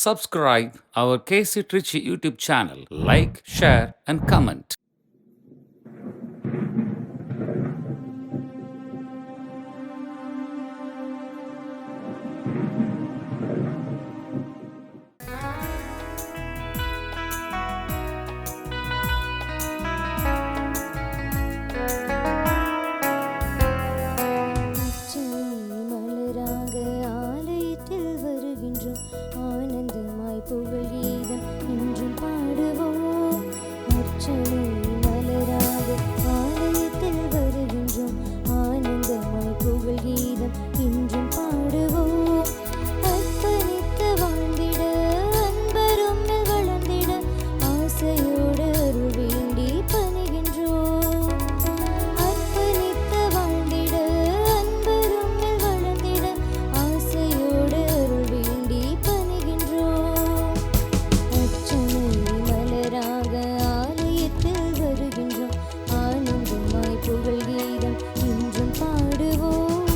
Subscribe our KC Trichy YouTube channel. Like, share, and comment. மலராக ஆலயத்தில் வருகின்றோம், ஆனந்தமாய் புகழ் கீதம் இன்றும் பாடுவோம். அர்ச்சனை மலராக ஆலயத்தில் வருகின்றோம், ஆனந்தமாய் புகழ் கீதம் இன்றும் பாடுவோம். அர்ப்பணித்த வாழ்ந்திட அன்பரும் வளர்ந்திட ஆசையோடு அருள் வேண்டி பணிகின்றோம். அர்ப்பணித்த வாழ்ந்திட அன்பரும் வளர்ந்திட ஆசையோடு அருள் வேண்டி பணிகின்றோம். அர்ச்சனை மலராக ஆலயத்தில் வருகின்றோம், ஆனந்தமாய் புகழ் கீதம் இன்றும் பாடுவோம்.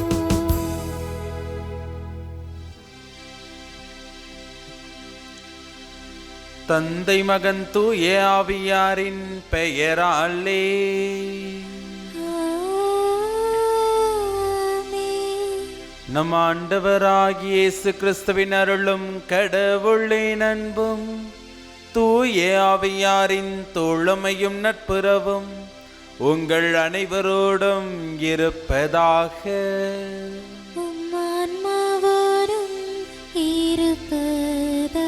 தந்தை மகன் தூய ஆவியாரின் பெயராலே நம் ஆண்டவராகிய இயேசு கிறிஸ்துவின் அருளும் கடவுளின் அன்பும் தூய ஆவியாரின் தோழமையும் நட்புறவும் உங்கள் அனைவரோடும் இருப்பதாக. ஆன்மாவோடும் இருப்பதாக.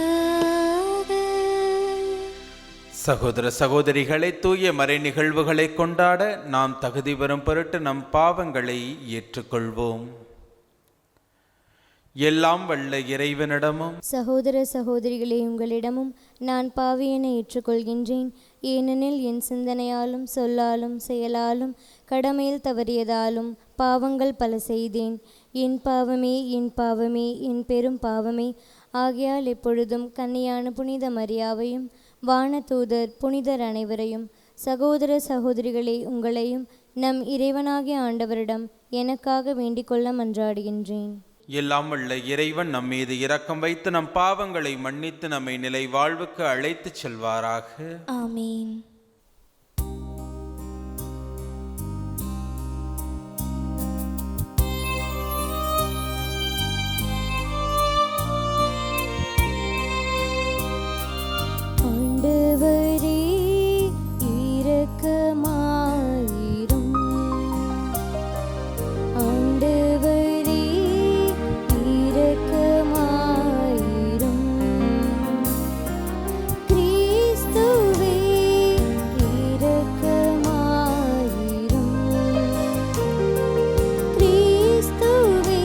சகோதர சகோதரிகளை, தூய மறை நிகழ்வுகளை கொண்டாட நாம் தகுதி பெறும் பொருட்டு நம் பாவங்களை ஏற்றுக்கொள்வோம். எல்லாம் வல்ல இறைவனிடமும் சகோதர சகோதரிகளே, உங்களிடமும் நான் பாவியென ஏற்றுக்கொள்கின்றேன். ஏனெனில் என் சிந்தனையாலும் சொல்லாலும் செயலாலும் கடமையில் தவறியதாலும் பாவங்கள் பல செய்தேன். என் பாவமே, என் பாவமே, என் பெரும் பாவமே. ஆகையால் எப்பொழுதும் கன்னியான புனித மரியாவையும் வானதூதர் புனிதர் அனைவரையும், சகோதர சகோதரிகளே உங்களையும் நம் இறைவனாகிய ஆண்டவரிடம் எனக்காக வேண்டிக்கொள்ள மன்றாடுகின்றேன். எல்லாம் வல்ல இறைவன் நம் மீது இரக்கம் வைத்து நம் பாவங்களை மன்னித்து நம்மை நிலை வாழ்வுக்கு அழைத்துச் செல்வாராக. ஆமீன். ஆண்டவரே இரக்கமாயிரும். ஆண்டவரே இரக்கமாயிரும். கிறிஸ்துவே இரக்கமாயிரும். கிறிஸ்துவே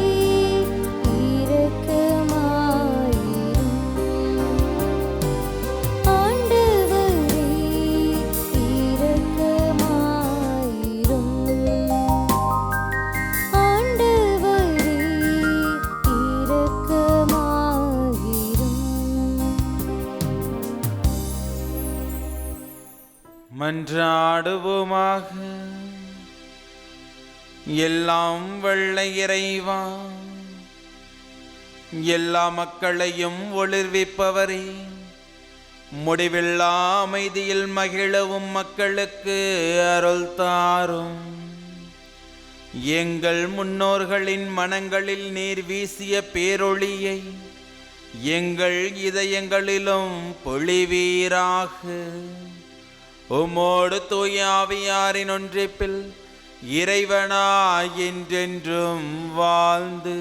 இரக்கமாயிரும். ஆண்டவரே இரக்கமாயிரும். ஆண்டவரே இரக்கமாயிரும். மன்றாடுவோமாக. எல்லாம் வல்ல இறைவா, எல்லா மக்களையும் ஒளிர்விப்பவரே, முடிவில்லா அமைதியில் மகிழவும் மக்களுக்கு அருள் தாரும். எங்கள் முன்னோர்களின் மனங்களில் நீர் வீசிய பேரொளியை எங்கள் இதயங்களிலும் பொழிவீராக. உம்மோடு தூய ஆவியாரின் ஒன்றிப்பில் இறைவனாய் என்றென்றும் வாழ்ந்து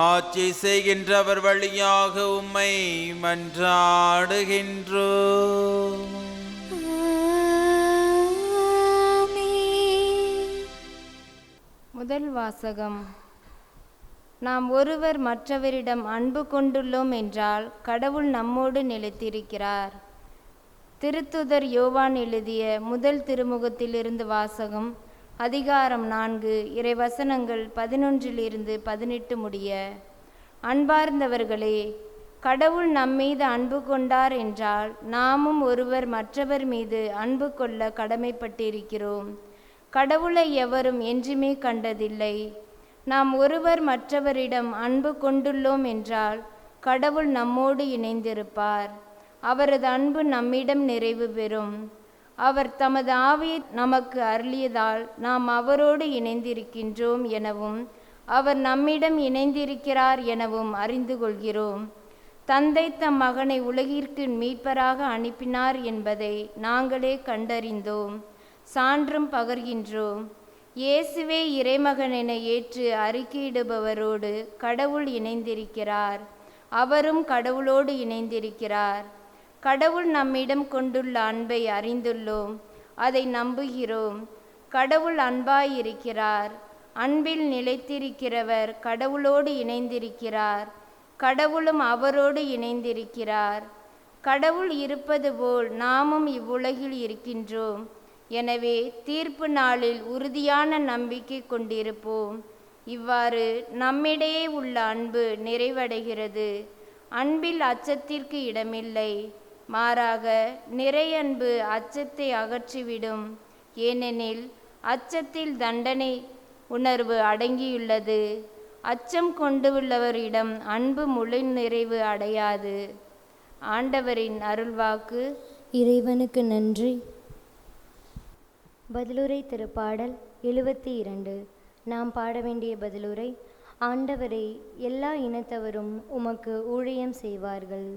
ஆட்சி செய்கின்றவர் வழியாக உம்மை மன்றாடுகின்றோம். முதல் வாசகம். நாம் ஒருவர் மற்றவரிடம் அன்பு கொண்டுள்ளோம் என்றால் கடவுள் நம்மோடு நிலைத்திருக்கிறார். திருத்துதர் யோவான் எழுதிய முதல் திருமுகத்திலிருந்து வாசகம். அதிகாரம் 4, இறைவசனங்கள் 11-18 முடிய. அன்பார்ந்தவர்களே, கடவுள் நம்மீது அன்பு கொண்டார் என்றால் நாமும் ஒருவர் மற்றவர் மீது அன்பு கொள்ள கடமைப்பட்டிருக்கிறோம். கடவுளை எவரும் என்றுமே கண்டதில்லை. நாம் ஒருவர் மற்றவரிடம் அன்பு கொண்டுள்ளோம் என்றால் கடவுள் நம்மோடு இணைந்திருப்பார். அவரது அன்பு நம்மிடம் நிறைவு பெறும். அவர் தமது ஆவியை நமக்கு அருளியதால் நாம் அவரோடு இணைந்திருக்கின்றோம் எனவும் அவர் நம்மிடம் இணைந்திருக்கிறார் எனவும் அறிந்து கொள்கிறோம். தந்தை தம் மகனை உலகிற்கு மீட்பராக அனுப்பினார் என்பதை நாங்களே கண்டறிந்தோம், சான்றும் பகர்கின்றோம். இயேசுவே இறைமகன் என ஏற்று அறிக்கையிடுபவரோடு கடவுள் இணைந்திருக்கிறார். அவரும் கடவுளோடு இணைந்திருக்கிறார். கடவுள் நம்மிடம் கொண்டுள்ள அன்பை அறிந்துள்ளோம், அதை நம்புகிறோம். கடவுள் அன்பாயிருக்கிறார். அன்பில் நிலைத்திருக்கிறவர் கடவுளோடு இணைந்திருக்கிறார். கடவுளும் அவரோடு இணைந்திருக்கிறார். கடவுள் இருப்பது போல் நாமும் இவ்வுலகில் இருக்கின்றோம். எனவே தீர்ப்பு நாளில் உறுதியான நம்பிக்கை கொண்டிருப்போம். இவ்வாறு நம்மிடையே உள்ள அன்பு நிறைவடைகிறது. அன்பில் அச்சத்திற்கு இடமில்லை. மாறாக நிறையன்பு அச்சத்தை அகற்றிவிடும். ஏனெனில் அச்சத்தில் தண்டனை உணர்வு அடங்கியுள்ளது. அச்சம் கொண்டுள்ளவரிடம் அன்பு முழு நிறைவு அடையாது. ஆண்டவரின் அருள்வாக்கு. இறைவனுக்கு நன்றி. பதிலுரை திருப்பாடல் 72. நாம் பாட வேண்டிய பதிலுரை: ஆண்டவரே, எல்லா இனத்தவரும் உமக்கு ஊழியம் செய்வார்கள்.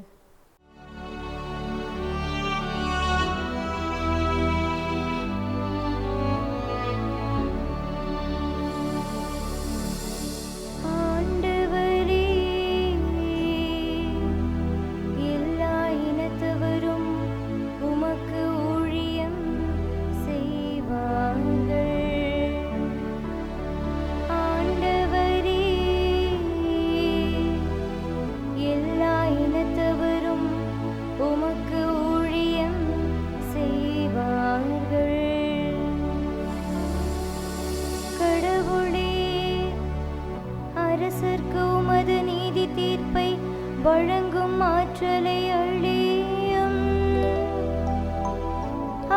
வழங்கும் ஆற்றலை அழியும்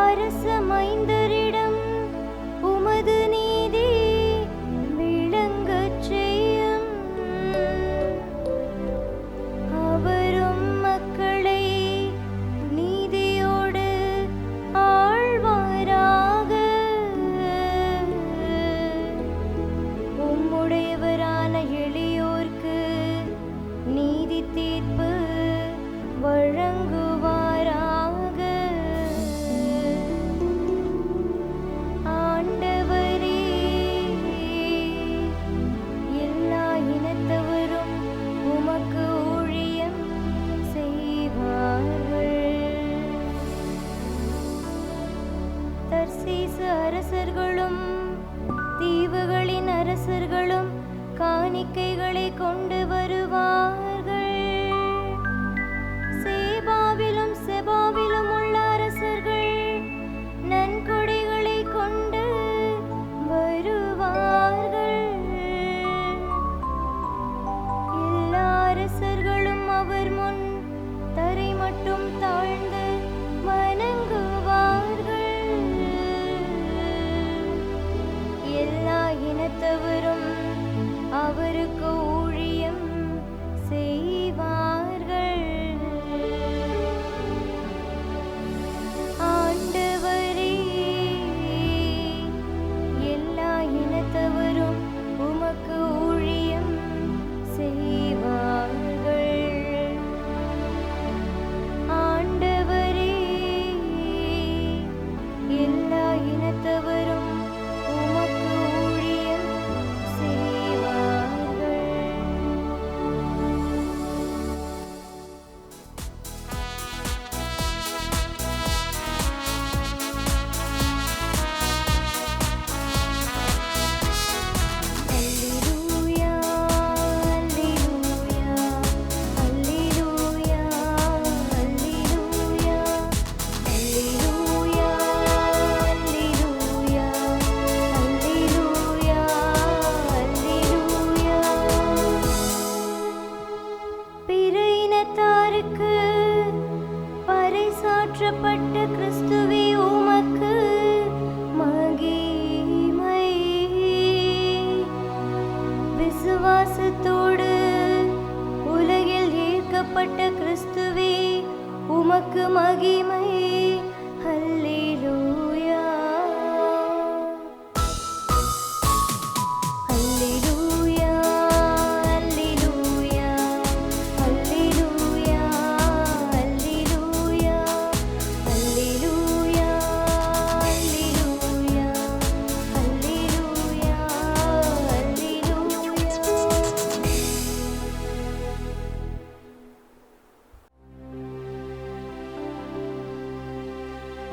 அரச மைந்தரிடம் உமது நீதி விளங்கச் செய்யும். அவரும் மக்களை நீதியோடு ஆழ்வாராக. உம்முடையவரான எளியோர்க்கு நீதி தீர்ப்பு வழங்குவாராக. ஆண்டவரே, எல்லா இனத்தவரும் உமக்கு ஊழியம் செய்வார்கள். தர்சீசு அரசர்களும் தீவுகளின் அரசர்களும் காணிக்கைகளை கொண்டு வருவார்கள். சேபாவிலும் செபாவிலும் உள்ள அரசர்கள் நன்கொடைகளை கொண்டு வருவார்கள். எல்லா அரசர்களும் அவர் முன் தரை மட்டும் தாழ்ந்து வணங்குவார்கள். எல்லா இனத்தவரும் அவருக்கு ஊழியம் செய்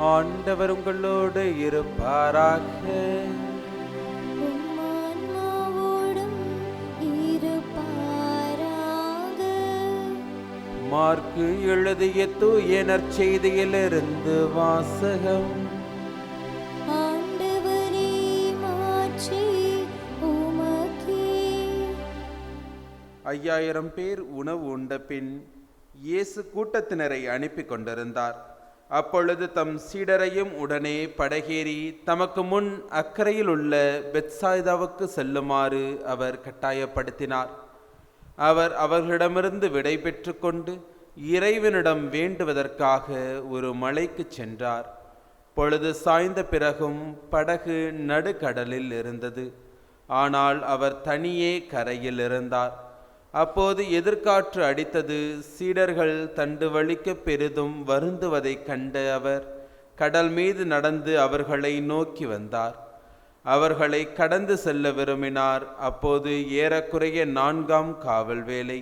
ஆண்டவர் உங்களோடு இருப்பாராக. உம் ஆன்மாவோடும் இருப்பாராக. மார்க்கு எழுதிய தூய நற்செய்தியிலிருந்து வாசகம். ஆண்டவரே, மாட்சி உமக்கே. 5000 பேர் உணவு உண்ட பின் இயேசு கூட்டத்தினரை அனுப்பி கொண்டிருந்தார். அப்பொழுது தம் சீடரையும் உடனே படகேறி தமக்கு முன் அக்கறையில் உள்ள பெத்சாய்தாவுக்கு செல்லுமாறு அவர் கட்டாயப்படுத்தினார். அவர் அவர்களிடமிருந்து விடை பெற்று கொண்டு இறைவனிடம் வேண்டுவதற்காக ஒரு மலைக்கு சென்றார். பொழுது சாய்ந்த பிறகும் படகு நடுக்கடலில் இருந்தது. ஆனால் அவர் தனியே கரையில் இருந்தார். அப்போது எதிர்காற்று அடித்தது. சீடர்கள் தண்டு வலிக்க பெரிதும் வருந்துவதைக் கண்ட அவர் கடல் மீது நடந்து அவர்களை நோக்கி வந்தார். அவர்களை கடந்து செல்ல விரும்பினார். அப்போது ஏறக்குறைய 4ஆம் காவல் வேளை.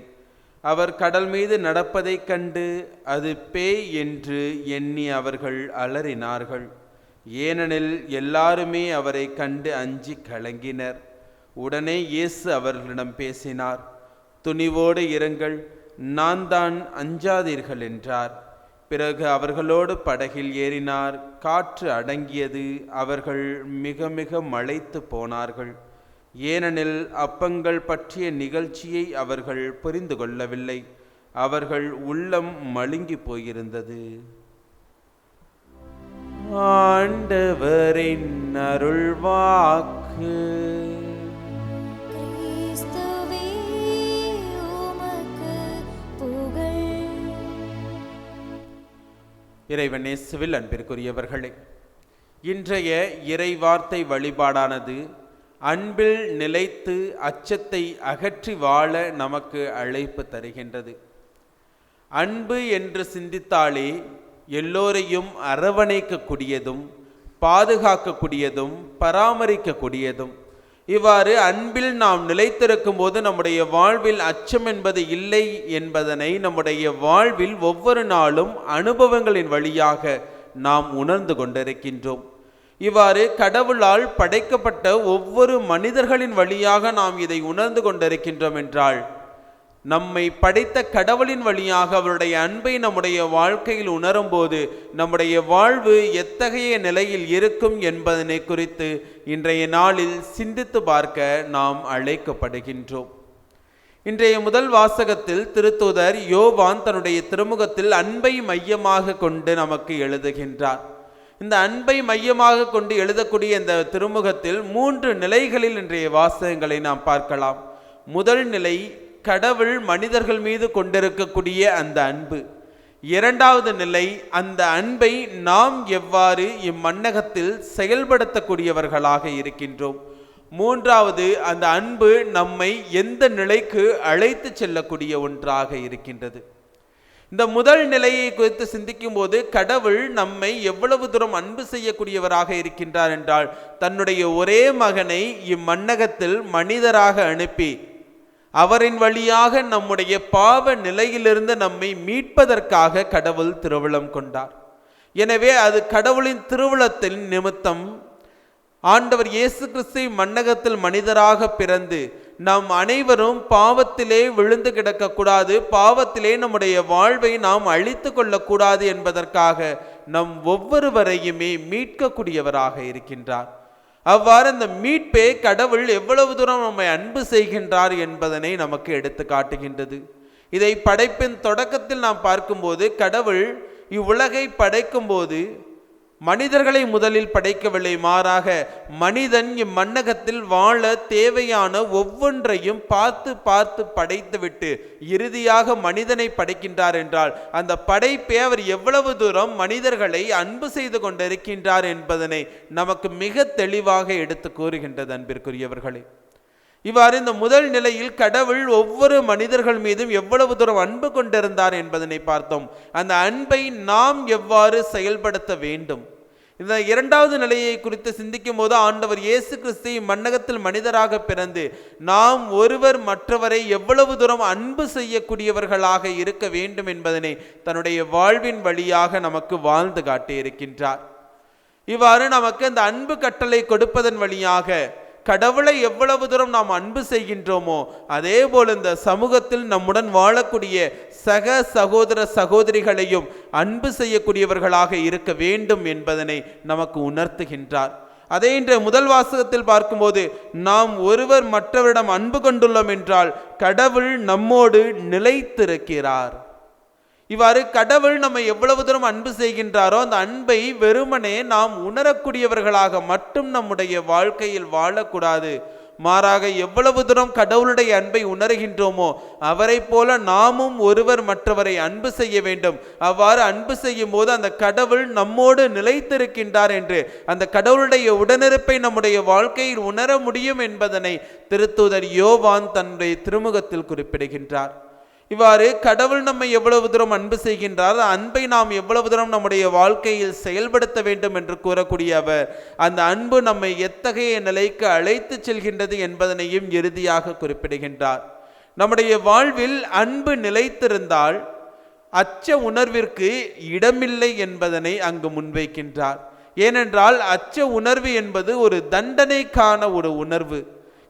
அவர் கடல் மீது நடப்பதைக் கண்டு அது பேய் என்று எண்ணி அவர்கள் அலறினார்கள். ஏனெனில் எல்லாருமே அவரை கண்டு அஞ்சி கலங்கினர். உடனே இயேசு அவர்களிடம் பேசினார். துணிவோடு இருங்கள், நான் தான், அஞ்சாதீர்கள் என்றார். பிறகு அவர்களோடு படகில் ஏறினார். காற்று அடங்கியது. அவர்கள் மிக மிக மலைத்து போனார்கள். ஏனெனில் அப்பங்கள் பற்றிய நிகழ்ச்சியை அவர்கள் புரிந்து கொள்ளவில்லை. அவர்கள் உள்ளம் மழுங்கி போயிருந்தது. ஆண்டவரின் அருள்வாக்கு. கிறிஸ்துவே, உமக்கு புகழ். இறைவன் இயேசுவில் அன்பிற்குரியவர்களே, இன்றைய இறைவார்த்தை வழிபாடானது அன்பில் நிலைத்து அச்சத்தை அகற்றி வாழ நமக்கு அழைப்பு தருகின்றது. அன்பு என்று சிந்தித்தாலே எல்லோரையும் அரவணைக்கக்கூடியதும் பாதுகாக்கக்கூடியதும் பராமரிக்கக்கூடியதும். இவ்வாறு அன்பில் நாம் நிலைத்திருக்கும் போது நம்முடைய வாழ்வில் அச்சம் என்பது இல்லை என்பதனை நம்முடைய வாழ்வில் ஒவ்வொரு நாளும் அனுபவங்களின் வழியாக நாம் உணர்ந்து கொண்டிருக்கின்றோம். இவ்வாறு கடவுளால் படைக்கப்பட்ட ஒவ்வொரு மனிதர்களின் வழியாக நாம் இதை உணர்ந்து கொண்டிருக்கின்றோம் என்றால், நம்மை படைத்த கடவுளின் வழியாக அவருடைய அன்பை நம்முடைய வாழ்க்கையில் உணரும் போது நம்முடைய வாழ்வு எத்தகைய நிலையில் இருக்கும் என்பதனை குறித்து இன்றைய நாளில் சிந்தித்து பார்க்க நாம் அழைக்கப்படுகின்றோம். இன்றைய முதல் வாசகத்தில் திருத்தூதர் யோவான் தன்னுடைய திருமுகத்தில் அன்பை மையமாக கொண்டு நமக்கு எழுதுகின்றார். இந்த அன்பை மையமாக கொண்டு எழுதக்கூடிய இந்த திருமுகத்தில் 3 நிலைகளில் இன்றைய வாசகங்களை நாம் பார்க்கலாம். முதல் நிலை, கடவுள் மனிதர்கள் மீது கொண்டிருக்கக்கூடிய அந்த அன்பு. இரண்டாவது நிலை, அந்த அன்பை நாம் எவ்வாறு இம்மண்ணகத்தில் செயல்படுத்தக்கூடியவர்களாக இருக்கின்றோம். மூன்றாவது, அந்த அன்பு நம்மை எந்த நிலைக்கு அழைத்து செல்லக்கூடிய ஒன்றாக இருக்கின்றது. இந்த முதல் நிலையை குறித்து சிந்திக்கும் போது கடவுள் நம்மை எவ்வளவு தூரம் அன்பு செய்யக்கூடியவராக இருக்கின்றார் என்றால், தன்னுடைய ஒரே மகனை இம்மண்ணகத்தில் மனிதராக அனுப்பி அவரின் வழியாக நம்முடைய பாவ நிலையிலிருந்து நம்மை மீட்பதற்காக கடவுள் திருவுளம் கொண்டார். எனவே அது கடவுளின் திருவுளத்தின் நிமித்தம் ஆண்டவர் இயேசு கிறிஸ்து மண்ணகத்தில் மனிதராக பிறந்து நாம் அனைவரும் பாவத்திலே விழுந்து கிடக்கக்கூடாது, பாவத்திலே நம்முடைய வாழ்வை நாம் அழித்து கொள்ளக்கூடாது என்பதற்காக நம் ஒவ்வொருவரையுமே மீட்கக்கூடியவராக இருக்கின்றார். அவ்வாறு அந்த மீட்பே கடவுள் எவ்வளவு தூரம் நம்மை அன்பு செய்கின்றார் என்பதனை நமக்கு எடுத்து காட்டுகின்றது. இதை படைப்பின் தொடக்கத்தில் நாம் பார்க்கும்போது கடவுள் இவ்வுலகை படைக்கும் போது மனிதர்களை முதலில் படைக்கவில்லை, மாறாக மனிதன் இம்மண்ணகத்தில் வாழ தேவையான ஒவ்வொன்றையும் பார்த்து பார்த்து படைத்துவிட்டு இறுதியாக மனிதனை படைக்கின்றார் என்றால், அந்த படைப்பே அவர் எவ்வளவு தூரம் மனிதர்களை அன்பு செய்து கொண்டிருக்கின்றார் என்பதனை நமக்கு மிக தெளிவாக எடுத்து கூறுகின்றது. அன்பிற்குரியவர்களே, இவ்வாறு இந்த முதல் நிலையில் கடவுள் ஒவ்வொரு மனிதர்கள் மீதும் எவ்வளவு தூரம் அன்பு கொண்டிருந்தார் என்பதனை பார்த்தோம். அந்த அன்பை நாம் எவ்வாறு செயல்படுத்த வேண்டும். இந்த இரண்டாவது நிலையை குறித்து சிந்திக்கும் போது ஆண்டவர் இயேசு கிறிஸ்து மண்ணகத்தில் மனிதராக பிறந்து நாம் ஒருவர் மற்றவரை எவ்வளவு தூரம் அன்பு செய்யக்கூடியவர்களாக இருக்க வேண்டும் என்பதனை தன்னுடைய வாழ்வின் வழியாக நமக்கு வாழ்ந்து காட்டியிருக்கின்றார். இவ்வாறு நமக்கு அந்த அன்பு கட்டளை கொடுப்பதன் வழியாக கடவுளை எவ்வளவு தூரம் நாம் அன்பு செய்கின்றோமோ அதே போல் இந்த சமூகத்தில் நம்முடன் வாழக்கூடிய சக சகோதர சகோதரிகளையும் அன்பு செய்யக்கூடியவர்களாக இருக்க வேண்டும் என்பதனை நமக்கு உணர்த்துகின்றார். அதே இன்று முதல் வாசகத்தில் பார்க்கும்போது நாம் ஒருவர் மற்றவரிடம் அன்பு கொண்டுள்ளோம் என்றால் கடவுள் நம்மோடு நிலைத்திருக்கிறார். இவ்வாறு கடவுள் நம்மை எவ்வளவு தூரம் அன்பு செய்கின்றாரோ அந்த அன்பை வெறுமனே நாம் உணரக்கூடியவர்களாக மட்டும் நம்முடைய வாழ்க்கையில் வாழக்கூடாது. மாறாக எவ்வளவு தூரம் கடவுளுடைய அன்பை உணர்கின்றோமோ அவரை போல நாமும் ஒருவர் மற்றவரை அன்பு செய்ய வேண்டும். அவ்வாறு அன்பு செய்யும் போது அந்த கடவுள் நம்மோடு நிலைத்திருக்கின்றார் என்று அந்த கடவுளுடைய உடனிருப்பை நம்முடைய வாழ்க்கையில் உணர முடியும் என்பதனை திருத்தூதர் யோவான் தன்னுடைய திருமுகத்தில் குறிப்பிடுகின்றார். இவ்வாறு கடவுள் நம்மை எவ்வளவு தூரம் அன்பு செய்கின்றார், அன்பை நாம் எவ்வளவு தூரம் நம்முடைய வாழ்க்கையில் செயல்படுத்த வேண்டும் என்று கூறக்கூடிய அவர் அந்த அன்பு நம்மை எத்தகைய நிலைக்கு அழைத்து செல்கின்றது என்பதனையும் இறுதியாக குறிப்பிடுகின்றார். நம்முடைய வாழ்வில் அன்பு நிலைத்திருந்தால் அச்ச உணர்விற்கு இடமில்லை என்பதனை அங்கு முன்வைக்கின்றார். ஏனென்றால் அச்ச உணர்வு என்பது ஒரு தண்டனைக்கான ஒரு உணர்வு.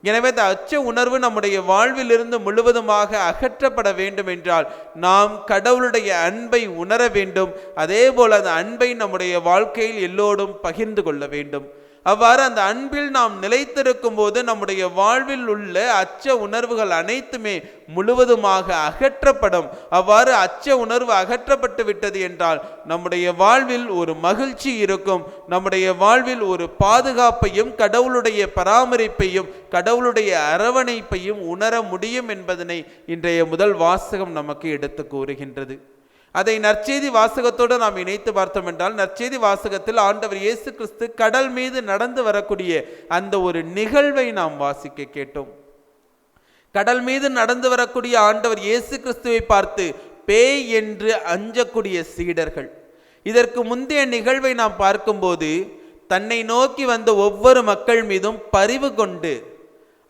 எனவே இந்த அச்ச உணர்வு நம்முடைய வாழ்விலிருந்து முழுவதுமாக அகற்றப்பட வேண்டும் என்றால் நாம் கடவுளுடைய அன்பை உணர வேண்டும். அதே போல அந்த அன்பை நம்முடைய வாழ்க்கையில் எல்லோரும் பகிர்ந்து கொள்ள வேண்டும். அவ்வாறு அந்த அன்பில் நாம் நிலைத்திருக்கும் போது நம்முடைய வாழ்வில் உள்ள அச்ச உணர்வுகள் அனைத்துமே முழுவதுமாக அகற்றப்படும். அவ்வாறு அச்ச உணர்வு அகற்றப்பட்டு விட்டது என்றால் நம்முடைய வாழ்வில் ஒரு மகிழ்ச்சி இருக்கும். நம்முடைய வாழ்வில் ஒரு பாதுகாப்பையும் கடவுளுடைய பராமரிப்பையும் கடவுளுடைய அரவணைப்பையும் உணர முடியும் என்பதனை இன்றைய முதல் வாசகம் நமக்கு எடுத்து கூறுகின்றது. அதை நற்செய்தி வாசகத்தோடு நாம் இணைத்து பார்த்தோம் என்றால் நற்செய்தி வாசகத்தில் ஆண்டவர் இயேசு கிறிஸ்து கடல் மீது நடந்து வரக்கூடிய அந்த ஒரு நிகழ்வை நாம் வாசிக்க கேட்டோம். கடல் மீது நடந்து வரக்கூடிய ஆண்டவர் இயேசு கிறிஸ்துவை பார்த்து பேய் என்று அஞ்சக்கூடிய சீடர்கள். இதற்கு முந்தைய நிகழ்வை நாம் பார்க்கும்போது தன்னை நோக்கி வந்த ஒவ்வொரு மக்கள் மீதும் பரிவு கொண்டு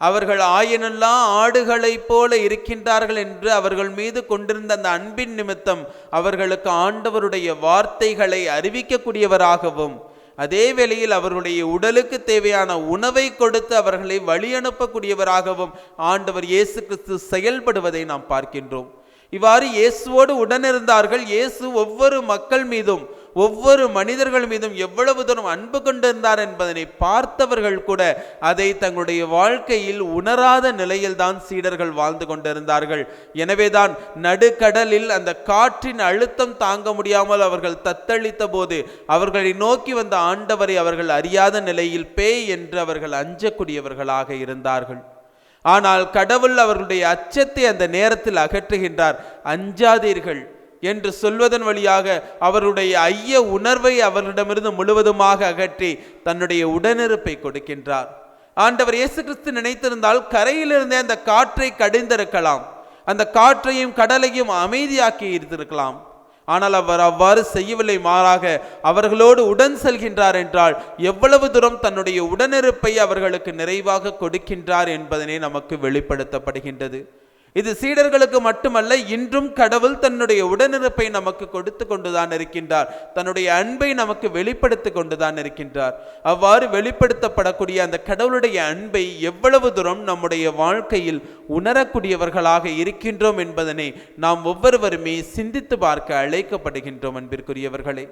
அவர்கள் ஆயனெல்லாம் ஆடுகளைப் போல இருக்கின்றார்கள் என்று அவர்கள் மீது கொண்டிருந்த அந்த அன்பின் நிமித்தம் அவர்களுக்கு ஆண்டவருடைய வார்த்தைகளை அறிவிக்கக்கூடியவராகவும் அதே வேளையில் அவர்களுடைய உடலுக்கு தேவையான உணவை கொடுத்து அவர்களை வழி அனுப்பக்கூடியவராகவும் ஆண்டவர் இயேசு கிறிஸ்து செயல்படுவதை நாம் பார்க்கின்றோம். இவ்வாறு இயேசுவோடு உடனிருந்தார்கள். இயேசு ஒவ்வொரு மக்கள் மீதும் ஒவ்வொரு மனிதர்கள் மீதும் எவ்வளவு தூரம் அன்பு கொண்டிருந்தார் என்பதனை பார்த்தவர்கள் கூட அதை தங்களுடைய வாழ்க்கையில் உணராத நிலையில்தான் சீடர்கள் வாழ்ந்து கொண்டிருந்தார்கள். எனவேதான் நடுக்கடலில் அந்த காற்றின் அழுத்தம் தாங்க முடியாமல் அவர்கள் தத்தளித்த போது அவர்களை நோக்கி வந்த ஆண்டவரை அவர்கள் அறியாத நிலையில் பேய் என்று அவர்கள் அஞ்சக்கூடியவர்களாக இருந்தார்கள். ஆனால் கடவுள் அவர்களுடைய அச்சத்தை அந்த நேரத்தில் அகற்றுகின்றார். அஞ்சாதீர்கள் என்று சொல்வதன் வழியாக அவருடைய ஐய உணர்வை அவர்களிடமிருந்து முழுவதுமாக அகற்றி தன்னுடைய உடனிருப்பை கொடுக்கின்றார். ஆண்டவர் இயேசு கிறிஸ்து நினைத்திருந்தால் கரையிலிருந்தே அந்த காற்றை கடிந்திருக்கலாம், அந்த காற்றையும் கடலையும் அமைதியாக்கி இருந்திருக்கலாம். ஆனால் அவர் அவ்வாறு செய்யவில்லை. மாறாக அவர்களோடு உடன் செல்கின்றார் என்றால் எவ்வளவு தூரம் தன்னுடைய உடனிருப்பை அவர்களுக்கு நிறைவாக கொடுக்கின்றார் என்பதனை நமக்கு வெளிப்படுத்தப்படுகின்றது. இது சீடர்களுக்கு மட்டுமல்ல, இன்றும் கடவுள் தன்னுடைய உடனிருப்பை நமக்கு கொடுத்து கொண்டுதான் இருக்கின்றார். தன்னுடைய அன்பை நமக்கு வெளிப்படுத்தி கொண்டுதான் இருக்கின்றார். அவ்வாறு வெளிப்படுத்தப்படக்கூடிய அந்த கடவுளுடைய அன்பை எவ்வளவு தூரம் நம்முடைய வாழ்க்கையில் உணரக்கூடியவர்களாக இருக்கின்றோம் என்பதனை நாம் ஒவ்வொருவருமே சிந்தித்து பார்க்க அழைக்கப்படுகின்றோம். அன்பிற்குரியவர்களே,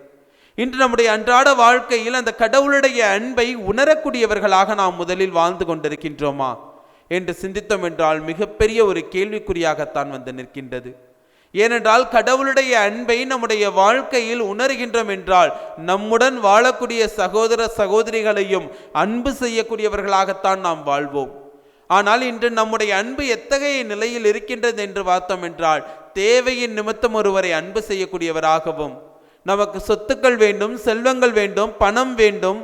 இன்று நம்முடைய அன்றாட வாழ்க்கையில் அந்த கடவுளுடைய அன்பை உணரக்கூடியவர்களாக நாம் முதலில் வாழ்ந்து கொண்டிருக்கின்றோமா என்று சிந்தித்தோம் என்றால் மிகப்பெரிய ஒரு கேள்விக்குறியாகத்தான் வந்து நிற்கின்றது. ஏனென்றால் கடவுளுடைய அன்பை நம்முடைய வாழ்க்கையில் உணர்கின்றோம் என்றால் நம்முடன் வாழக்கூடிய சகோதர சகோதரிகளையும் அன்பு செய்யக்கூடியவர்களாகத்தான் நாம் வாழ்வோம். ஆனால் இன்று நம்முடைய அன்பு எத்தகைய நிலையில் இருக்கின்றது என்று பார்த்தோம் என்றால் தேவையின் நிமித்தம் ஒருவரை அன்பு செய்யக்கூடியவராகவும், நமக்கு சொத்துக்கள் வேண்டும், செல்வங்கள் வேண்டும், பணம் வேண்டும்,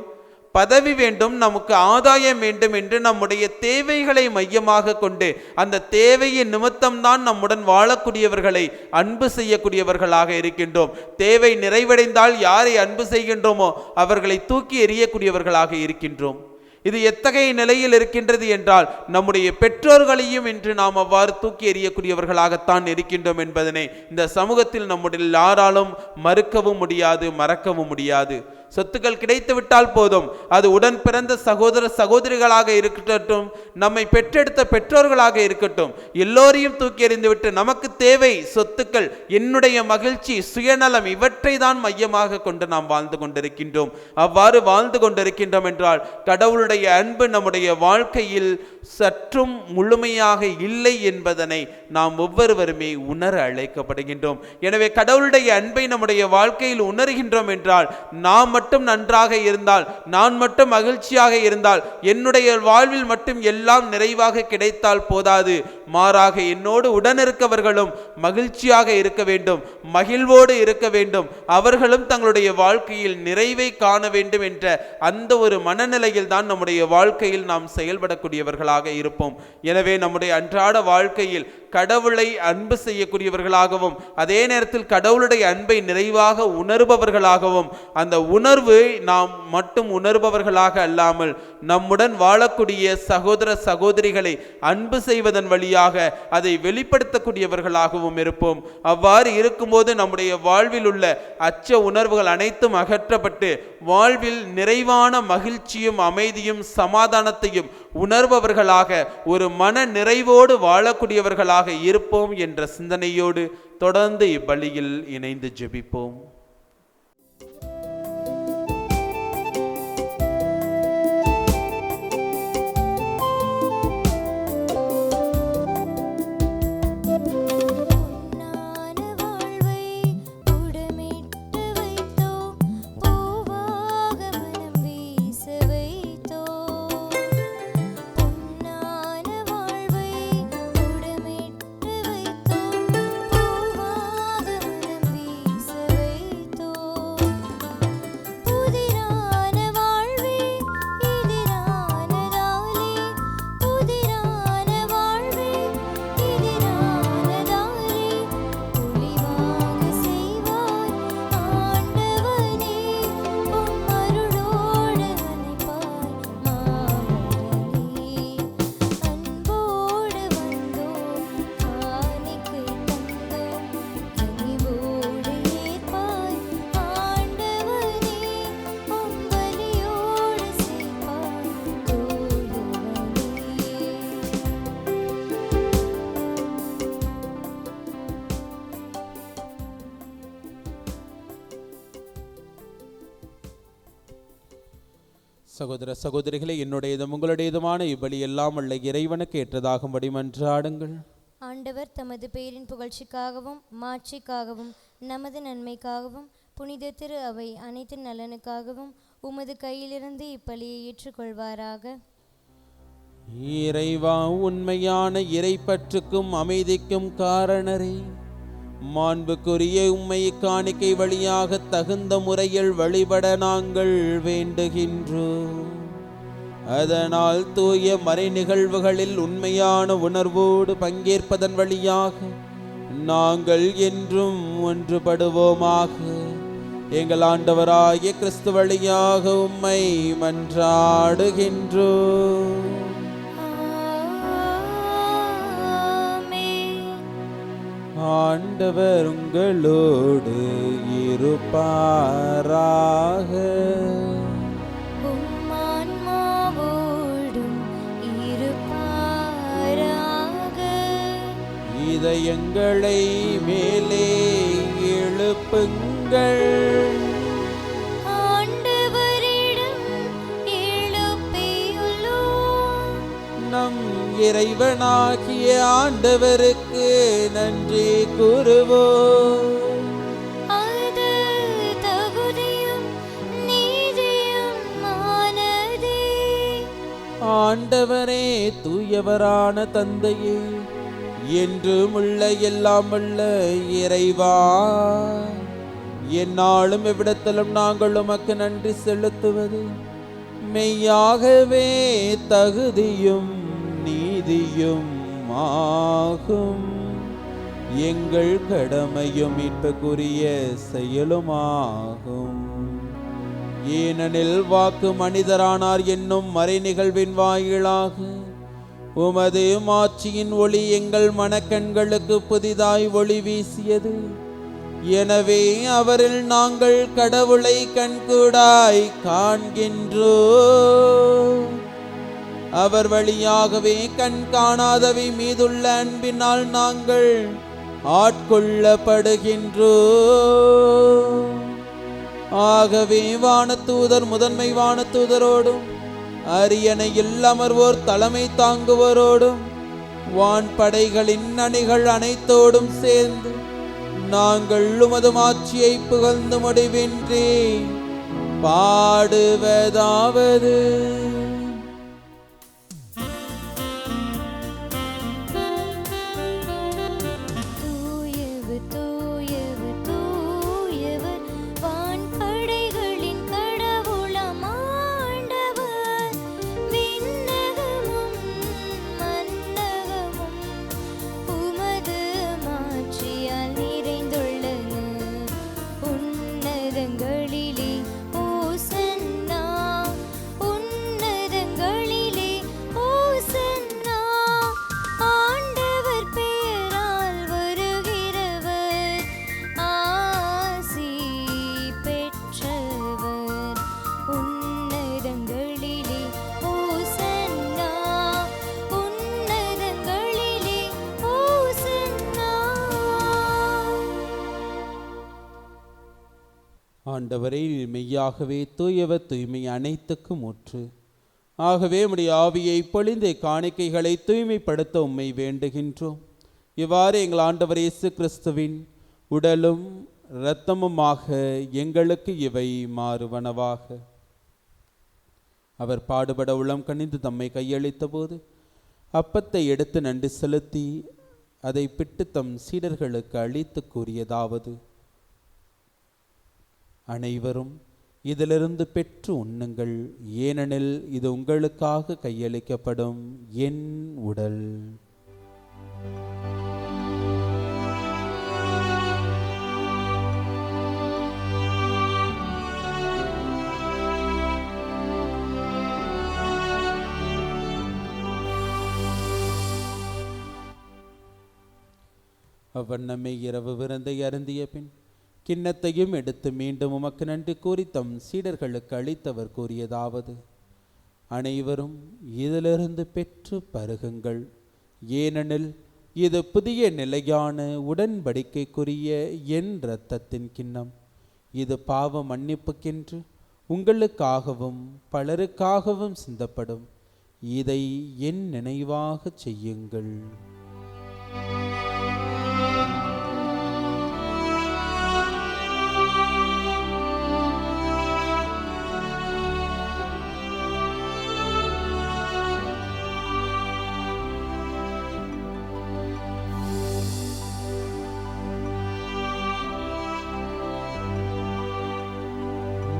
பதவி வேண்டும், நமக்கு ஆதாயம் வேண்டும் என்று நம்முடைய தேவைகளை மையமாக கொண்டு அந்த தேவையின் நிமித்தம்தான் நம்முடன் வாழக்கூடியவர்களை அன்பு செய்யக்கூடியவர்களாக இருக்கின்றோம். தேவை நிறைவடைந்தால் யாரை அன்பு செய்கின்றோமோ அவர்களை தூக்கி எறியக்கூடியவர்களாக இருக்கின்றோம். இது எத்தகைய நிலையில் இருக்கின்றது என்றால் நம்முடைய பெற்றோர்களையும் இன்று நாம் அவ்வாறு தூக்கி எறியக்கூடியவர்களாகத்தான் இருக்கின்றோம் என்பதனை இந்த சமூகத்தில் நம்முடைய யாராலும் மறுக்கவும் முடியாது, மறக்கவும் முடியாது. சொத்துக்கள் கிடைத்து விட்டால் போதும். அது உடன் பிறந்த சகோதர சகோதரிகளாக இருக்கட்டும், நம்மை பெற்றெடுத்த பெற்றோர்களாக இருக்கட்டும், எல்லோரையும் தூக்கி எறிந்துவிட்டு நமக்கு தேவை சொத்துக்கள், என்னுடைய மகிழ்ச்சி, சுயநலம், இவற்றை தான் மையமாக கொண்டு நாம் வாழ்ந்து கொண்டிருக்கின்றோம். அவ்வாறு வாழ்ந்து கொண்டிருக்கின்றோம் என்றால் கடவுளுடைய அன்பு நம்முடைய வாழ்க்கையில் சற்றும் முழுமையாக இல்லை என்பதனை நாம் ஒவ்வொருவருமே உணர அழைக்கப்படுகின்றோம். எனவே கடவுளுடைய அன்பை நம்முடைய வாழ்க்கையில் உணர்கின்றோம் என்றால், நாம் மட்டும் நன்றாக இருந்தால், நான் மட்டும் மகிழ்ச்சியாக இருந்தால், என்னுடைய வாழ்வில் மட்டும் எல்லாம் நிறைவாக கிடைத்தால் போதாது. மாறாக என்னோடு உடனிருக்கவர்களும் மகிழ்ச்சியாக இருக்க வேண்டும், மகிழ்வோடு இருக்க வேண்டும், அவர்களும் தங்களுடைய வாழ்க்கையில் நிறைவை காண வேண்டும் என்ற அந்த ஒரு மனநிலையில் தான் நம்முடைய வாழ்க்கையில் நாம் செயல்படக்கூடியவர்களாக இருப்போம். எனவே நம்முடைய அன்றாட வாழ்க்கையில் கடவுளை அன்பு செய்யக்கூடியவர்களாகவும் அதே நேரத்தில் கடவுளுடைய அன்பை நிறைவாக உணர்பவர்களாகவும், அந்த உணர்வு நாம் மட்டும் உணர்பவர்களாக அல்லாமல் நம்முடன் வாழக்கூடிய சகோதர சகோதரிகளை அன்பு செய்வதன் வழியாக அதை வெளிப்படுத்தக்கூடியவர்களாகவும் இருப்போம். அவ்வாறு இருக்கும்போது நம்முடைய வாழ்வில் உள்ள அச்ச உணர்வுகள் அனைத்தும் அகற்றப்பட்டு வாழ்வில் நிறைவான மகிழ்ச்சியும் அமைதியும் சமாதானத்தையும் உணர்பவர்களாக, ஒரு மன நிறைவோடு வாழக்கூடியவர்களாக இருப்போம் என்ற சிந்தனையோடு தொடர்ந்து இப்பலியில் இணைந்து ஜெபிப்போம். சகோதர சகோதரிகளை, என்னுடையதும் உங்களுடையதுமான இப்பலி எல்லாம் உள்ள இறைவனுக்கு ஏற்றதாகும்படி மன்றாடுங்கள். ஆண்டவர் தமது பேரின் புகழ்ச்சிக்காகவும் மாட்சிக்காகவும் நமது நன்மைக்காகவும் புனித திரு அவை அனைத்து நலனுக்காகவும் உமது கையிலிருந்து இப்பலியை ஏற்றுக்கொள்வாராக. இறைவா, உண்மையான இறைப்பற்றுக்கும் அமைதிக்கும் காரணரே, மாண்புக்குரிய உம்மை காணிக்கை வழியாக தகுந்த முறையில் வழிபட நாங்கள் வேண்டுகின்றோம். அதனால் தூய மறை நிகழ்வுகளில் உண்மையான உணர்வோடு பங்கேற்பதன் வழியாக நாங்கள் என்றும் ஒன்றுபடுவோமாக. எங்கள் ஆண்டவராகிய கிறிஸ்து வழியாக உம்மை மன்றாடுகின்றோம். ஆண்டவர் உங்களோடு இருப்பாராக. உம்மான்மாவோடும் இருப்பாராக. இதயங்களை மேலே எழுப்புங்கள். ஆண்டவரிடம் எழுப்பியுள்ளோம். நம் இறைவனாகிய ஆண்டவருக்கு நன்றி கூறுவோம். அது தகுதியும் நீதியுமானதே. ஆண்டவரே, தூயவரான தந்தையே, என்றும் உள்ள எல்லாம் உள்ள இறைவா, எந்நாளும் எவ்விடத்திலும் நாங்கள் உமக்கு நன்றி செலுத்துவது மெய்யாகவே தகுதியும் நீதியும் ஆகும். எங்கள் கடமையும் மீட்புக்குரிய செயலுமாகும். ஏனெனில் வாக்கு மனிதரானார் என்னும் மறை நிகழ்வின் வாயிலாக உமது மாட்சியின் ஒளி எங்கள் மனக்கண்களுக்கு புதிதாய் ஒளி வீசியது. எனவே அவரில் நாங்கள் கடவுளை கண்கூடாய் காண்கின்றோம். அவர் வழியாகவே கண் காணாதவை மீதுள்ள அன்பினால் நாங்கள் ஆட்கொள்ளப்படுகின்றோம். ஆகவே வானதூதர் முதன்மை வானதூதரோடும் அரியணையில் அமர்வோர் தலைமை தாங்குவோரோடும் வான்படைகளின் அணிகள் அனைத்தோடும் சேர்ந்து நாங்கள் உமது மாட்சியை புகழ்ந்து முடிவின்றி பாடுவதாவது: தூயவர் தூயவர் தூயவர் வான்படைகளின் கடவுளாம் ஆண்டவர். விண்ணகமும் மண்ணகமும் உமது மாட்சியால் நிறைந்துள்ளன. உன்னதங்களிலே ஓசன்னா, உன்னதங்களிலே ஓசன்னா. ஆண்டவர் பெயரால் வருகிறவர் ஆசி பெற்றவர். உன்னதங்களிலே ஓசன்னா, உன்னதங்களிலே ஓசன்னா. ஆண்டவரே, மெய்யாகவே தூயவர் தூய்மை அனைத்துக்கும் ஊற்று. ஆகவே உம்முடைய ஆவியை பொழிந்த காணிக்கைகளை தூய்மைப்படுத்த உம்மை வேண்டுகின்றோம். இவ்வாறு எங்கள் ஆண்டவர் இயேசு கிறிஸ்துவின் உடலும் இரத்தமுமாக எங்களுக்கு இவை மாறுவனவாக. அவர் பாடுபட உளம் கனிந்து தம்மை கையளித்த போது அப்பத்தை எடுத்து நன்றி செலுத்தி அதை பிட்டு தம் சீடர்களுக்கு அளித்து கூறியதாவது: அனைவரும் இதிலிருந்து பெற்று உண்ணுங்கள், ஏனெனில் இது உங்களுக்காக கையளிக்கப்படும் என் உடல். அவ்வண்ணமே இரவு விருந்தை அருந்திய பின் கிண்ணத்தையும் எடுத்து மீண்டும் உமக்கு நன்றி கூறி தம் சீடர்களுக்கு அளித்தவர் கூறியதாவது: அனைவரும் இதிலிருந்து பெற்று பருகுங்கள், ஏனெனில் இது புதிய நிலையான உடன்படிக்கைக்குரிய என் இரத்தத்தின் கிண்ணம். இது பாவ மன்னிப்புக்கென்று உங்களுக்காகவும் பலருக்காகவும் சிந்தப்படும். இதை என் நினைவாக செய்யுங்கள்.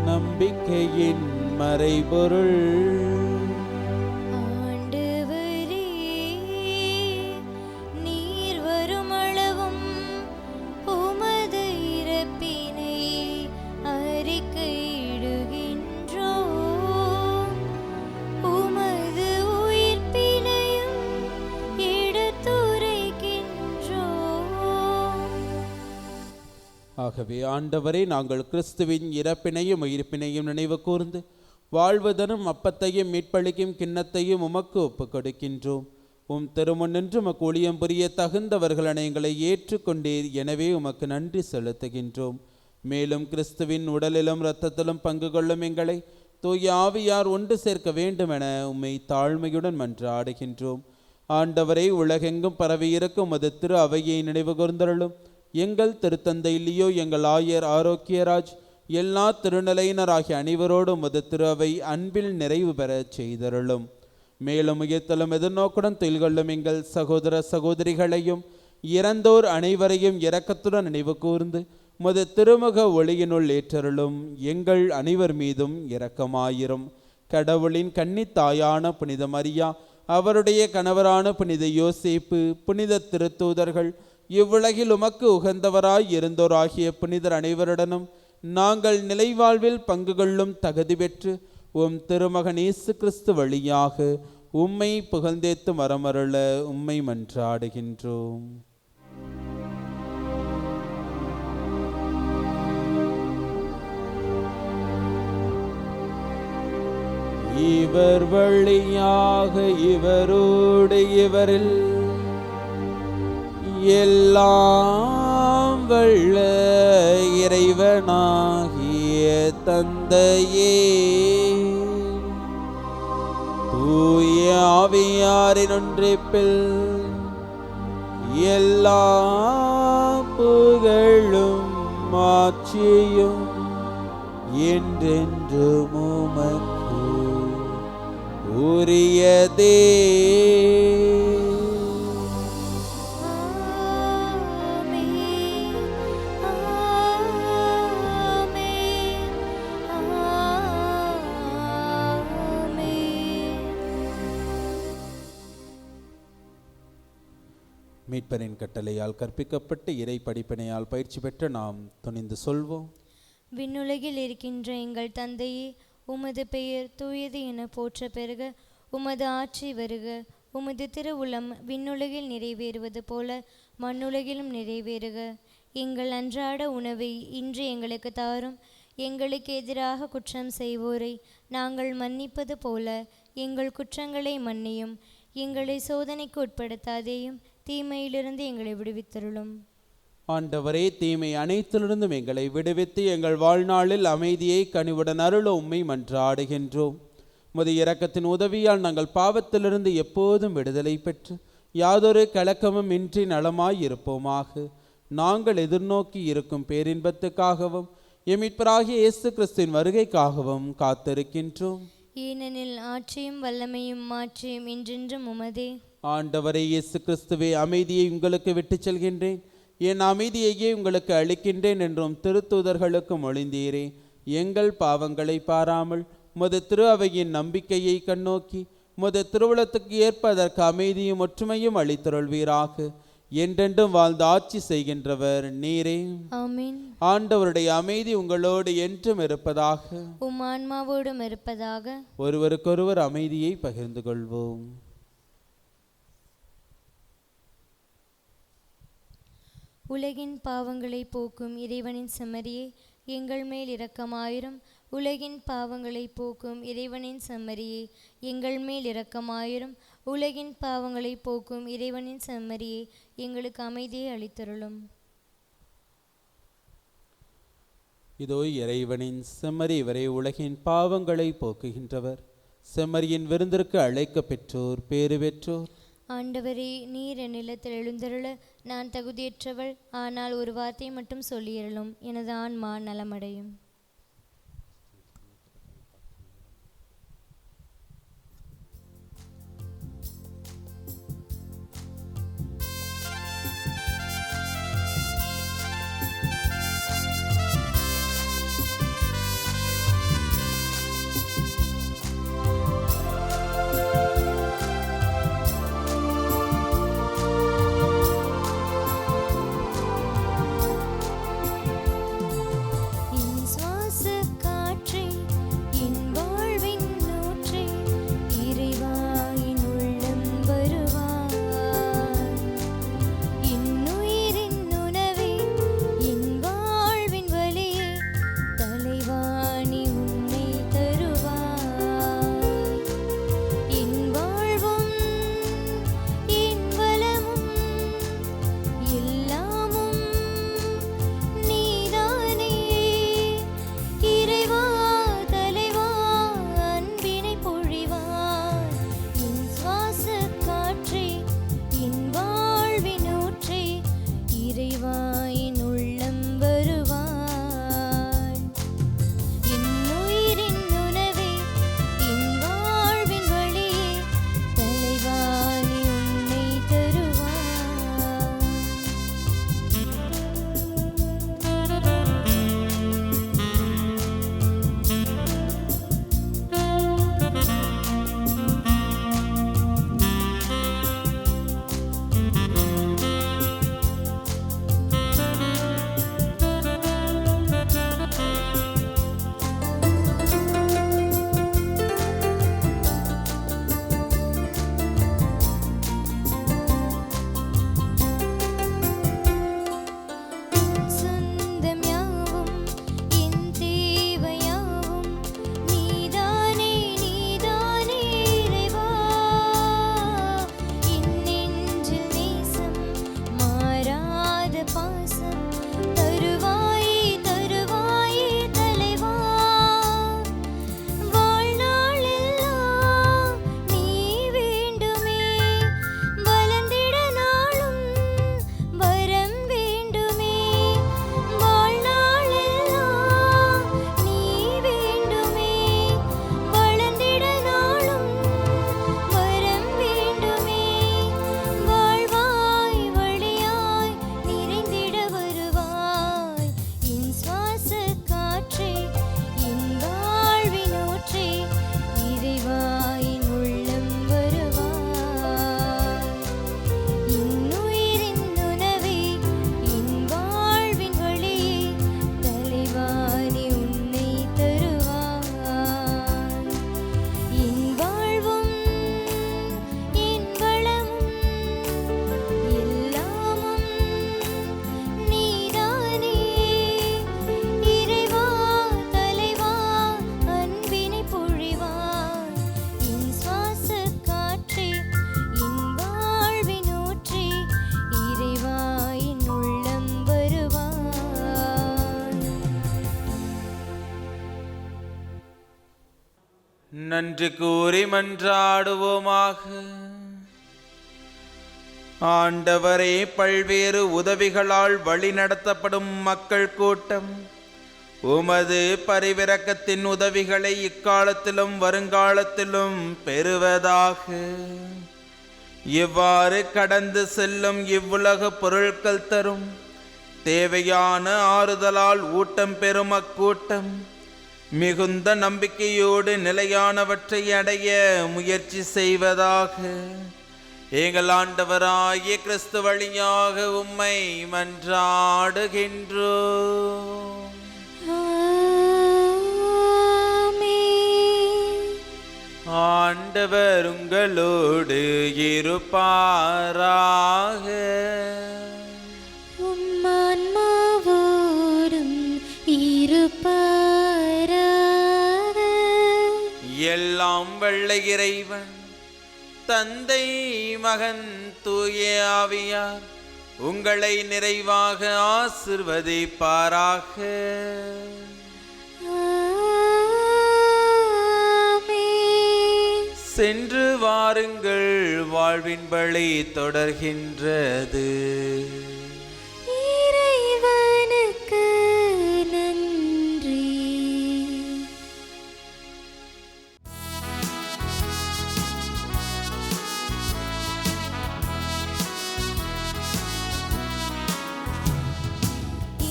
நம்பிக்கையின் மறைபொருள். ஆண்டவரே, நீர் வருமளவும் உமது இறப்பினை அறிக்கையிடுகின்றோம். உமது உயிர்ப்பினையும் எடுத்துரைக்கின்றோம். ஆகவே ஆண்டவரே, நாங்கள் கிறிஸ்துவின் இறப்பினையும் உயிர்ப்பினையும் நினைவு கூர்ந்து வாழ்வதனும் அப்பத்தையும் மீட்பளிக்கும் கிண்ணத்தையும் உமக்கு ஒப்புக் கொடுக்கின்றோம். உம் திருமுன்னின்று உமக்கு ஊழியம் புரிய தகுந்தவர்களென எங்களை ஏற்றுக்கொண்டீர். எனவே உமக்கு நன்றி செலுத்துகின்றோம். மேலும் கிறிஸ்துவின் உடலிலும் இரத்தத்திலும் பங்கு கொள்ளும் எங்களை தூய ஆவியார் ஒன்று சேர்க்க வேண்டும் என உம்மை தாழ்மையுடன் மன்றாடுகின்றோம். ஆண்டவரை, உலகெங்கும் பரவியிருக்கும் உமது திரு அவையை நினைவு கூர்ந்தருளும். எங்கள் திருத்தந்தை லியோ, எங்கள் ஆயர் ஆரோக்கியராஜ், எல்லா திருநிலையினராகிய அனைவரோடும் உமது திரு அவை அன்பில் நிறைவு பெற செய்தருளும். மேலும் உயர்த்தலும் எதிர்நோக்குடன் தொழில் கொள்ளும் எங்கள் சகோதர சகோதரிகளையும் இறந்தோர் அனைவரையும் இரக்கத்துடன் நினைவு கூர்ந்து உமது திருமுக ஒளியினுள் ஏற்றருளும். எங்கள் அனைவர் மீதும் இரக்கமாயிரும். கடவுளின் கன்னித்தாயான புனித மரியா, அவருடைய கணவரான புனித யோசேப்பு, புனித திருத்தூதர்கள், இவ்வுலகில் உமக்கு உகந்தவராய் இருந்தோராகிய புனிதர் அனைவருடனும் நாங்கள் நிலைவாழ்வில் பங்கு கொள்ளும் தகுதி பெற்று உம் திருமகன் இயேசு கிறிஸ்து வழியாக உம்மை புகழ்ந்தேத்து மரமருள உம்மை மன்றாடுகின்றோம். இவர் வழியாக இவரோடு இவரில் எல்லாம் வல்ல இறைவனாகிய தந்தையே, தூய ஆவியாரின் ஒன்றிப்பில் எல்லா புகழும் மாட்சியும் என்றென்றும் உமக்கு உரியதே. ஆமென். ஆமென். ஆமென். மீட்பரின் கட்டளையால் கற்பிக்கப்பட்டு இறை படிப்பினையால் பயிற்சி பெற்ற நாம் துணிந்து சொல்வோம். விண்ணுலகில் இருக்கின்ற எங்கள் தந்தையே, உமது பெயர் தூயது என போற்ற பெறுக. உமது ஆட்சி வருக. உமது திருவுளம் விண்ணுலகில் நிறைவேறுவது போல மண்ணுலகிலும் நிறைவேறுக. எங்கள் அன்றாட உணவை இன்று எங்களுக்கு தாரும். எங்களுக்கு எதிராக குற்றம் செய்வோரை நாங்கள் மன்னிப்பது போல எங்கள் குற்றங்களை மன்னியும். எங்களை சோதனைக்கு உட்படுத்தாதேயும், தீமையிலிருந்து எங்களை விடுவித்தருளும். ஆண்டவரே, தீமை அனைத்திலிருந்தும் எங்களை விடுவித்து எங்கள் வாழ்நாளில் அமைதியை கனிவுடன் அருள உம்மை மன்றாடுகின்றோம். உமது இரக்கத்தின் உதவியால் நாங்கள் பாவத்திலிருந்து எப்போதும் விடுதலை பெற்று யாதொரு கலக்கமும் இன்றி நலமாய் இருப்போமாக. நாங்கள் எதிர்நோக்கி இருக்கும் பேரின்பத்துக்காகவும் எமிட்பராகிய இயேசு கிறிஸ்துவின் வருகைக்காகவும் காத்திருக்கின்றோம். ஏனெனில் ஆட்சியும் வல்லமையும் மாட்சியும் என்றென்றும் உமதே. ஆண்டவரே இயேசு கிறிஸ்துவே, அமைதியை உங்களுக்கு விட்டு செல்கின்றேன், என் அமைதியையே உங்களுக்கு அளிக்கின்றேன் என்றும் திருத்தூதர்களுக்கு மொழிந்தீரே. எங்கள் பாவங்களை பாராமல் உமது திரு அவையின் நம்பிக்கையை கண்ணோக்கி உமது திருவுளத்துக்கு ஏற்ப அதற்கு அமைதியும் ஒற்றுமையும் அளித்தருள்வீராக. என்றென்றும் வாழ்ந்து ஆட்சி செய்கின்றவர் நீரே. ஆமென். ஆண்டவருடைய அமைதி உங்களோடு என்றும் இருப்பதாக. உம் ஆன்மாவோடும் இருப்பதாக. ஒருவருக்கொருவர் அமைதியை பகிர்ந்து கொள்வோம். உலகின் பாவங்களை போக்கும் இறைவனின் செம்மறியே, எங்கள் மேல் இரக்கமாயிரும். உலகின் பாவங்களை போக்கும் இறைவனின் செம்மறியே, எங்கள் மேல் இரக்கமாயிரும். உலகின் பாவங்களை போக்கும் இறைவனின் செம்மறியே, எங்களுக்கு அமைதியை அளித்தருளும். இதோ இறைவனின் செம்மறி, இவரே உலகின் பாவங்களை போக்குகின்றவர். செம்மறியின் விருந்திற்கு அழைக்க பெற்றோர் பேறு பெற்றோர். ஆண்டவரே, நீர் என் நிலத்தில் எழுந்தருள நான் தகுதியற்றவள். ஆனால் ஒரு வார்த்தை மட்டும் சொல்லியருளும், எனது ஆன்மா நலமடையும். நன்றி கூறி மன்றாடுவோமாக. ஆண்டவரே, பல்வேறு உதவிகளால் வழிநடத்தப்படும் மக்கள் கூட்டம் உமது பரிவிரக்கத்தின் உதவிகளை இக்காலத்திலும் வருங்காலத்திலும் பெறுவதாக. இவ்வாறு கடந்து செல்லும் இவ்வுலக பொருட்கள் தரும் தேவையான ஆறுதலால் ஊட்டம் பெறும் அக்கூட்டம் மிகுந்த நம்பிக்கையோடு நிலையானவற்றை அடைய முயற்சி செய்வதாக. எங்கள் ஆண்டவராகிய கிறிஸ்து வழியாக உம்மை மன்றாடுகின்றோம். ஆண்டவர் உங்களோடு இருப்பாராக. உம்மான்மாவோடும் இருப்பாராக. எல்லாம் வல்ல இறைவன் தந்தை, மகன், தூய ஆவியார் உங்களை நிறைவாக ஆசிர்வதிப்பாராக. சென்று வாருங்கள், வாழ்வின் வழி தொடர்கின்றது. இறைவனுக்கு நன்றி.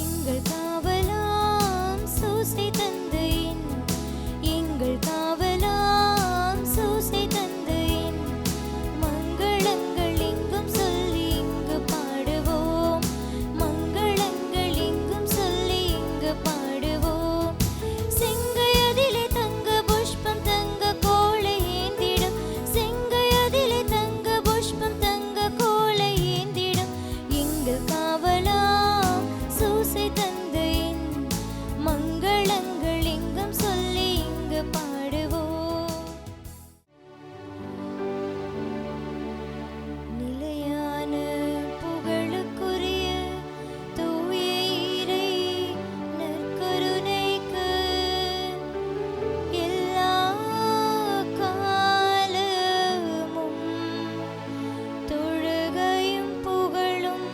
எங்கள் காவலாம் சூசை தந்தையின், எங்கள் காவலாம் சூசை தந்தையின் மங்களங்கள் எங்கும் சொல்லி இங்கு பாடுவோம். மங்களங்கள் எங்கும் சொல்லி இங்கு பாடுவோம். செங்கையதிலே தங்க புஷ்பம் தங்க கோலை ஏந்திடும், செங்கையதிலே தங்க புஷ்பம் தங்க கோலை ஏந்திடும் எங்கள் காவலாம் சூசை தந்தையின் மங்களங்கள் எங்கும் சொல்லி இங்கு பாடுவோம். நிலையான புகழுக்குரிய தூய இறை நற்கருணைக்கு எல்லா காலமும் தொழுகையும் புகழும்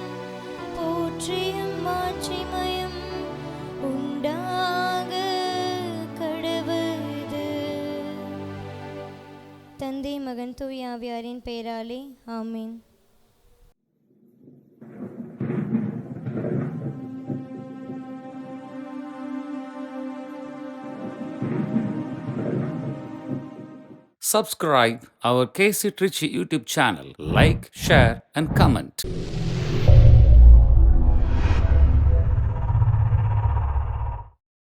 போற்றியும் மாட்சிமையும் உண்டாக கடவுது. தந்தை, மகன், தூய ஆவியாரின் பெயராலே ஆமென். Subscribe our KC Trichy YouTube channel. Like, share and comment.